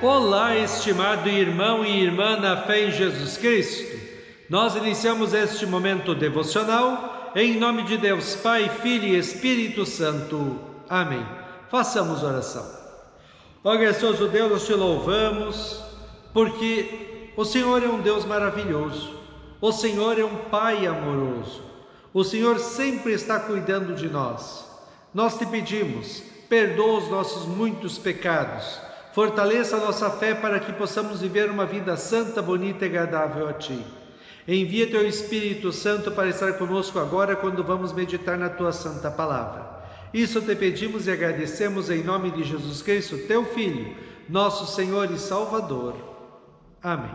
Olá, estimado irmão e irmã na fé em Jesus Cristo. Nós iniciamos este momento devocional em nome de Deus Pai, Filho e Espírito Santo. Amém. Façamos oração. Ó gracioso Deus, nós te louvamos porque o Senhor é um Deus maravilhoso. O Senhor é um Pai amoroso. O Senhor sempre está cuidando de nós. Nós te pedimos, perdoa os nossos muitos pecados. Fortaleça a nossa fé para que possamos viver uma vida santa, bonita e agradável a Ti. Envia Teu Espírito Santo para estar conosco agora quando vamos meditar na Tua Santa Palavra. Isso te pedimos e agradecemos em nome de Jesus Cristo, Teu Filho, nosso Senhor e Salvador. Amém.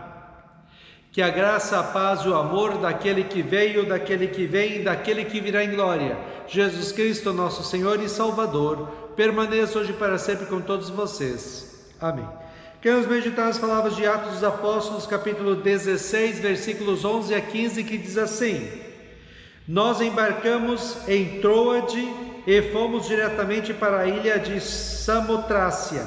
Que a graça, a paz e o amor daquele que veio, daquele que vem e daquele que virá em glória, Jesus Cristo, nosso Senhor e Salvador, permaneça hoje e para sempre com todos vocês. Amém. Queremos meditar nas palavras de Atos dos Apóstolos, capítulo 16, versículos 11 a 15, que diz assim: Nós embarcamos em Troade e fomos diretamente para a ilha de Samotrácia.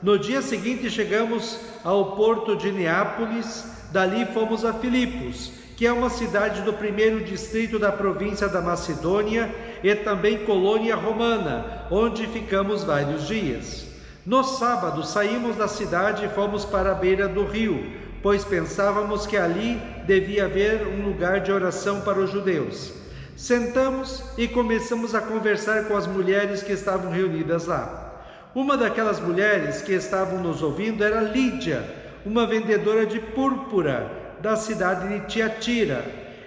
No dia seguinte chegamos ao porto de Neápolis, dali fomos a Filipos, que é uma cidade do primeiro distrito da província da Macedônia e também colônia romana, onde ficamos vários dias. No sábado saímos da cidade e fomos para a beira do rio, pois pensávamos que ali devia haver um lugar de oração para os judeus. Sentamos e começamos a conversar com as mulheres que estavam reunidas lá. Uma daquelas mulheres que estavam nos ouvindo era Lídia, uma vendedora de púrpura da cidade de Tiatira.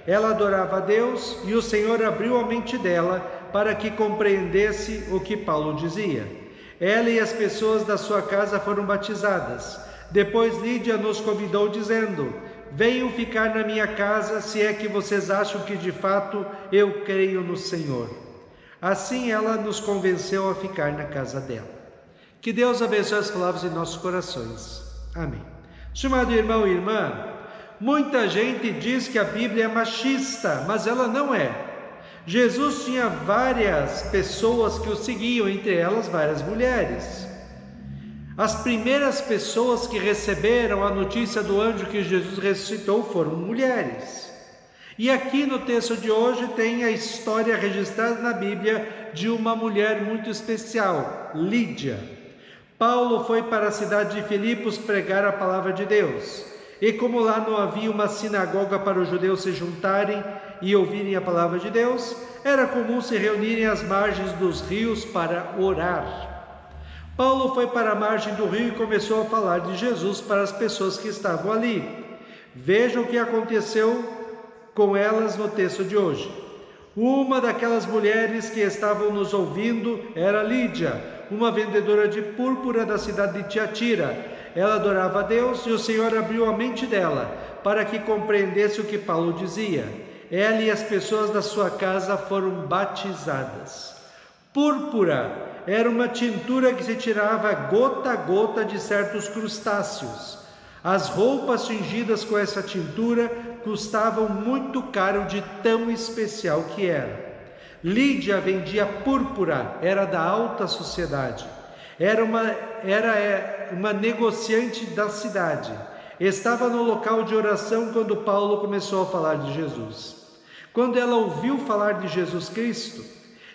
Ela adorava a Deus e o Senhor abriu a mente dela para que compreendesse o que Paulo dizia. Ela e as pessoas da sua casa foram batizadas. Depois Lídia nos convidou dizendo: venham ficar na minha casa, se é que vocês acham que de fato eu creio no Senhor. Assim ela nos convenceu a ficar na casa dela. Que Deus abençoe as palavras em nossos corações. Amém. Estimado irmão e irmã, muita gente diz que a Bíblia é machista, mas ela não é. Jesus tinha várias pessoas que o seguiam, entre elas várias mulheres. As primeiras pessoas que receberam a notícia do anjo que Jesus ressuscitou foram mulheres. E aqui no texto de hoje tem a história registrada na Bíblia de uma mulher muito especial, Lídia. Paulo foi para a cidade de Filipos pregar a palavra de Deus. E como lá não havia uma sinagoga para os judeus se juntarem e ouvirem a palavra de Deus, era comum se reunirem às margens dos rios para orar. Paulo foi para a margem do rio e começou a falar de Jesus para as pessoas que estavam ali. Vejam o que aconteceu com elas no texto de hoje. Uma daquelas mulheres que estavam nos ouvindo era Lídia, uma vendedora de púrpura da cidade de Tiatira. Ela adorava a Deus e o Senhor abriu a mente dela para que compreendesse o que Paulo dizia. Ela e as pessoas da sua casa foram batizadas. Púrpura era uma tintura que se tirava gota a gota de certos crustáceos. As roupas tingidas com essa tintura custavam muito caro de tão especial que era. Lídia vendia púrpura, era da alta sociedade. Era uma negociante da cidade. Estava no local de oração quando Paulo começou a falar de Jesus. Quando ela ouviu falar de Jesus Cristo,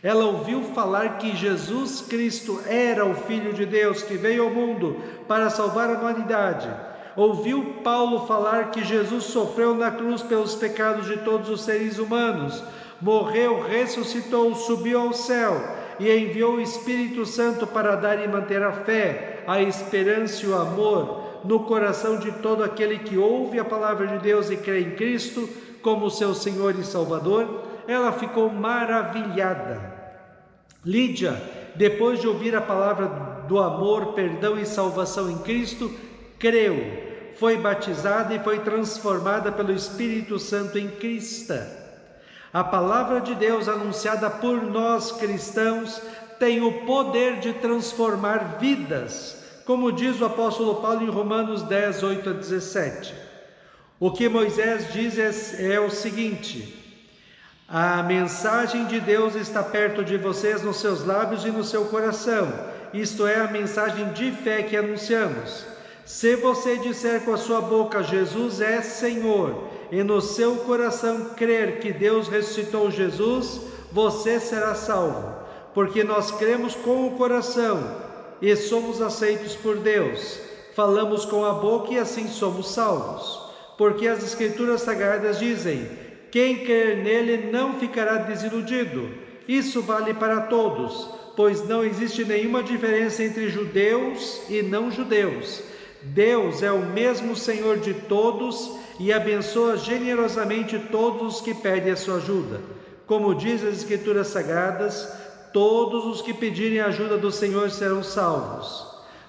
ela ouviu falar que Jesus Cristo era o Filho de Deus que veio ao mundo para salvar a humanidade. Ouviu Paulo falar que Jesus sofreu na cruz pelos pecados de todos os seres humanos, morreu, ressuscitou, subiu ao céu e enviou o Espírito Santo para dar e manter a fé, a esperança e o amor no coração de todo aquele que ouve a palavra de Deus e crê em Cristo como seu Senhor e Salvador. Ela ficou maravilhada. Lídia, depois de ouvir a palavra do amor, perdão e salvação em Cristo, creu, foi batizada e foi transformada pelo Espírito Santo em cristã. A palavra de Deus anunciada por nós cristãos tem o poder de transformar vidas, como diz o apóstolo Paulo em Romanos 10, 8 a 17. O que Moisés diz é o seguinte: a mensagem de Deus está perto de vocês, nos seus lábios e no seu coração. Isto é a mensagem de fé que anunciamos. Se você disser com a sua boca, Jesus é Senhor, e no seu coração crer que Deus ressuscitou Jesus, você será salvo. Porque nós cremos com o coração e somos aceitos por Deus. Falamos com a boca e assim somos salvos. Porque as Escrituras Sagradas dizem: quem crer nele não ficará desiludido. Isso vale para todos, pois não existe nenhuma diferença entre judeus e não judeus. Deus é o mesmo Senhor de todos e abençoa generosamente todos os que pedem a sua ajuda. Como diz as Escrituras Sagradas, todos os que pedirem a ajuda do Senhor serão salvos.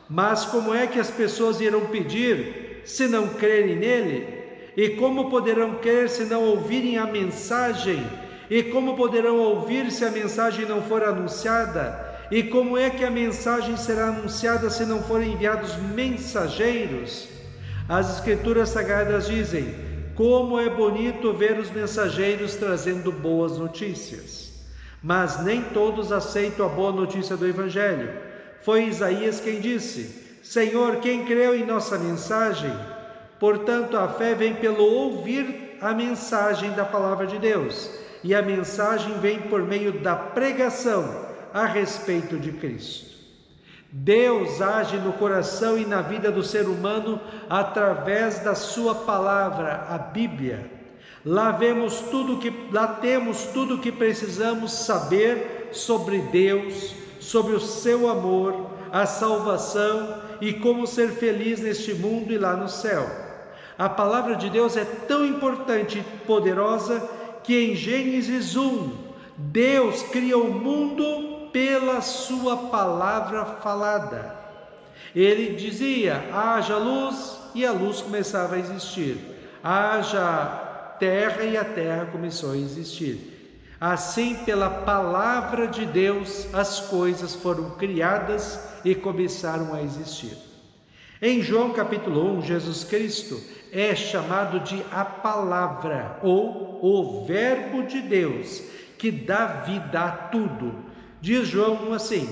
Mas como é que as pessoas irão pedir se não crerem nele? E como poderão crer se não ouvirem a mensagem? E como poderão ouvir se a mensagem não for anunciada? E como é que a mensagem será anunciada se não forem enviados mensageiros? As Escrituras Sagradas dizem: como é bonito ver os mensageiros trazendo boas notícias. Mas nem todos aceitam a boa notícia do Evangelho. Foi Isaías quem disse: Senhor, quem creu em nossa mensagem? Portanto, a fé vem pelo ouvir a mensagem da palavra de Deus, e a mensagem vem por meio da pregação a respeito de Cristo. Deus age no coração e na vida do ser humano através da sua palavra, a Bíblia. Lá temos tudo o que precisamos saber sobre Deus, sobre o seu amor, a salvação e como ser feliz neste mundo e lá no céu. A palavra de Deus é tão importante e poderosa que em Gênesis 1, Deus cria o mundo pela sua palavra falada. Ele dizia: haja luz, e a luz começava a existir. Haja terra, e a terra começou a existir. Assim, pela palavra de Deus, as coisas foram criadas e começaram a existir. Em João capítulo 1, Jesus Cristo é chamado de a palavra, ou o verbo de Deus, que dá vida a tudo. Diz João assim: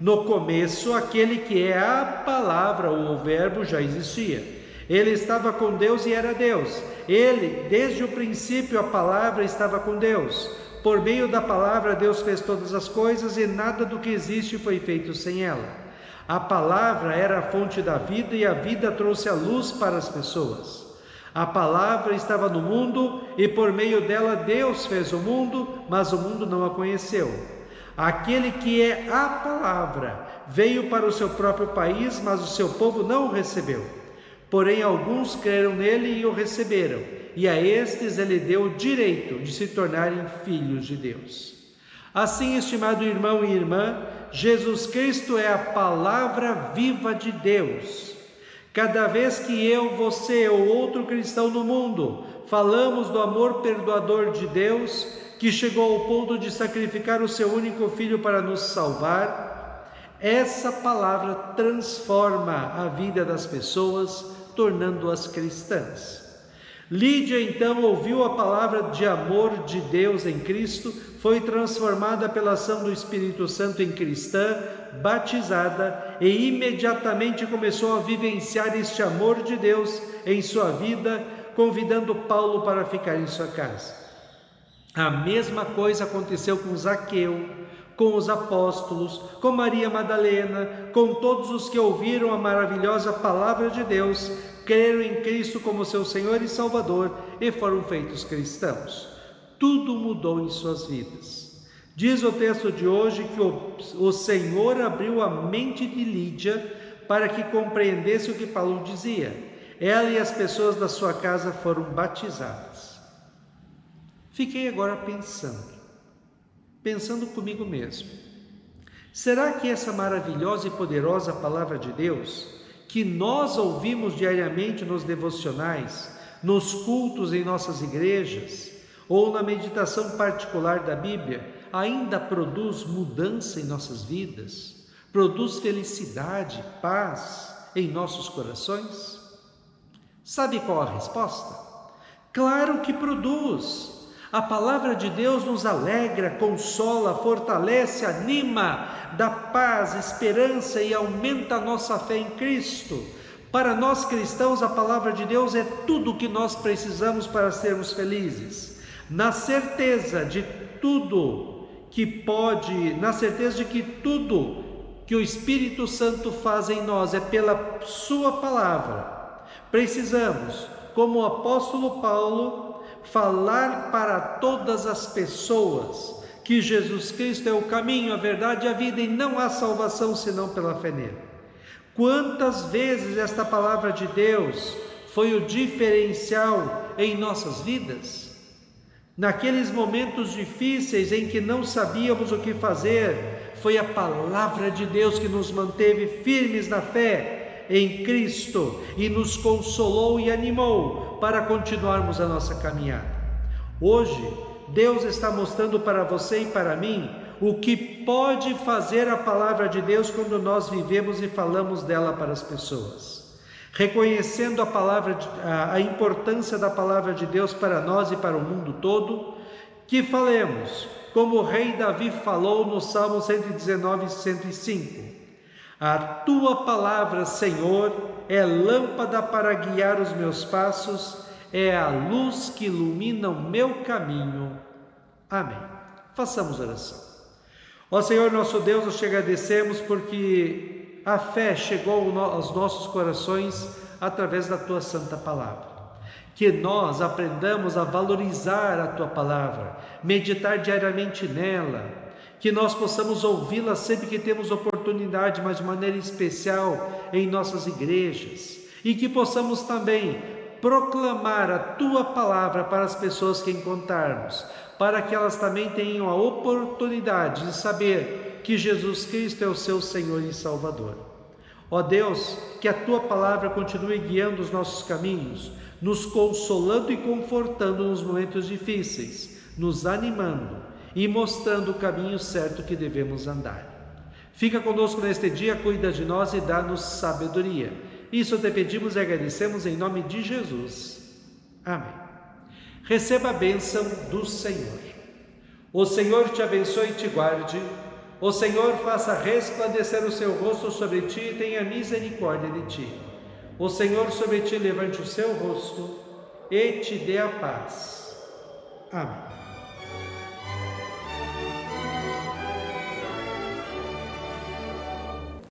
no começo, aquele que é a palavra, ou o verbo, já existia. Ele estava com Deus e era Deus. Ele, desde o princípio, a palavra estava com Deus. Por meio da palavra, Deus fez todas as coisas e nada do que existe foi feito sem ela. A palavra era a fonte da vida e a vida trouxe a luz para as pessoas. A palavra estava no mundo e por meio dela Deus fez o mundo, mas o mundo não a conheceu. Aquele que é a palavra veio para o seu próprio país, mas o seu povo não o recebeu. Porém, alguns creram nele e o receberam, e a estes ele deu o direito de se tornarem filhos de Deus. Assim, estimado irmão e irmã, Jesus Cristo é a palavra viva de Deus. Cada vez que eu, você ou outro cristão no mundo falamos do amor perdoador de Deus, que chegou ao ponto de sacrificar o seu único filho para nos salvar, essa palavra transforma a vida das pessoas, tornando-as cristãs. Lídia então ouviu a palavra de amor de Deus em Cristo, foi transformada pela ação do Espírito Santo em cristã, batizada, e imediatamente começou a vivenciar este amor de Deus em sua vida, convidando Paulo para ficar em sua casa. A mesma coisa aconteceu com Zaqueu, com os apóstolos, com Maria Madalena, com todos os que ouviram a maravilhosa palavra de Deus, creram em Cristo como seu Senhor e Salvador e foram feitos cristãos. Tudo mudou em suas vidas. Diz o texto de hoje que o Senhor abriu a mente de Lídia para que compreendesse o que Paulo dizia. Ela e as pessoas da sua casa foram batizadas. Fiquei agora pensando comigo mesmo. Será que essa maravilhosa e poderosa palavra de Deus, que nós ouvimos diariamente nos devocionais, nos cultos em nossas igrejas, ou na meditação particular da Bíblia, ainda produz mudança em nossas vidas? Produz felicidade, paz em nossos corações? Sabe qual a resposta? Claro que produz! A palavra de Deus nos alegra, consola, fortalece, anima, dá paz, esperança e aumenta a nossa fé em Cristo. Para nós cristãos, a palavra de Deus é tudo o que nós precisamos para sermos felizes. Na certeza de tudo que o Espírito Santo faz em nós é pela sua palavra. Precisamos, como o apóstolo Paulo, falar para todas as pessoas que Jesus Cristo é o caminho, a verdade e a vida, e não há salvação senão pela fé nele. Quantas vezes esta palavra de Deus foi o diferencial em nossas vidas? Naqueles momentos difíceis em que não sabíamos o que fazer, foi a palavra de Deus que nos manteve firmes na fé em Cristo e nos consolou e animou para continuarmos a nossa caminhada. Hoje, Deus está mostrando para você e para mim o que pode fazer a palavra de Deus quando nós vivemos e falamos dela para as pessoas. Reconhecendo a importância da palavra de Deus para nós e para o mundo todo, que falemos, como o rei Davi falou no Salmo 119, 105. A tua palavra, Senhor, é lâmpada para guiar os meus passos, é a luz que ilumina o meu caminho. Amém. Façamos oração. Ó Senhor nosso Deus, nós te agradecemos porque a fé chegou aos nossos corações através da tua santa palavra. Que nós aprendamos a valorizar a tua palavra, meditar diariamente nela, que nós possamos ouvi-la sempre que temos oportunidade, mas de maneira especial em nossas igrejas, e que possamos também proclamar a tua palavra para as pessoas que encontrarmos, para que elas também tenham a oportunidade de saber que Jesus Cristo é o seu Senhor e Salvador. Ó Deus, que a tua palavra continue guiando os nossos caminhos, nos consolando e confortando nos momentos difíceis, nos animando e mostrando o caminho certo que devemos andar. Fica conosco neste dia, cuida de nós e dá-nos sabedoria. Isso te pedimos e agradecemos em nome de Jesus. Amém. Receba a bênção do Senhor. O Senhor te abençoe e te guarde. O Senhor faça resplandecer o seu rosto sobre ti e tenha misericórdia de ti. O Senhor sobre ti levante o seu rosto e te dê a paz. Amém.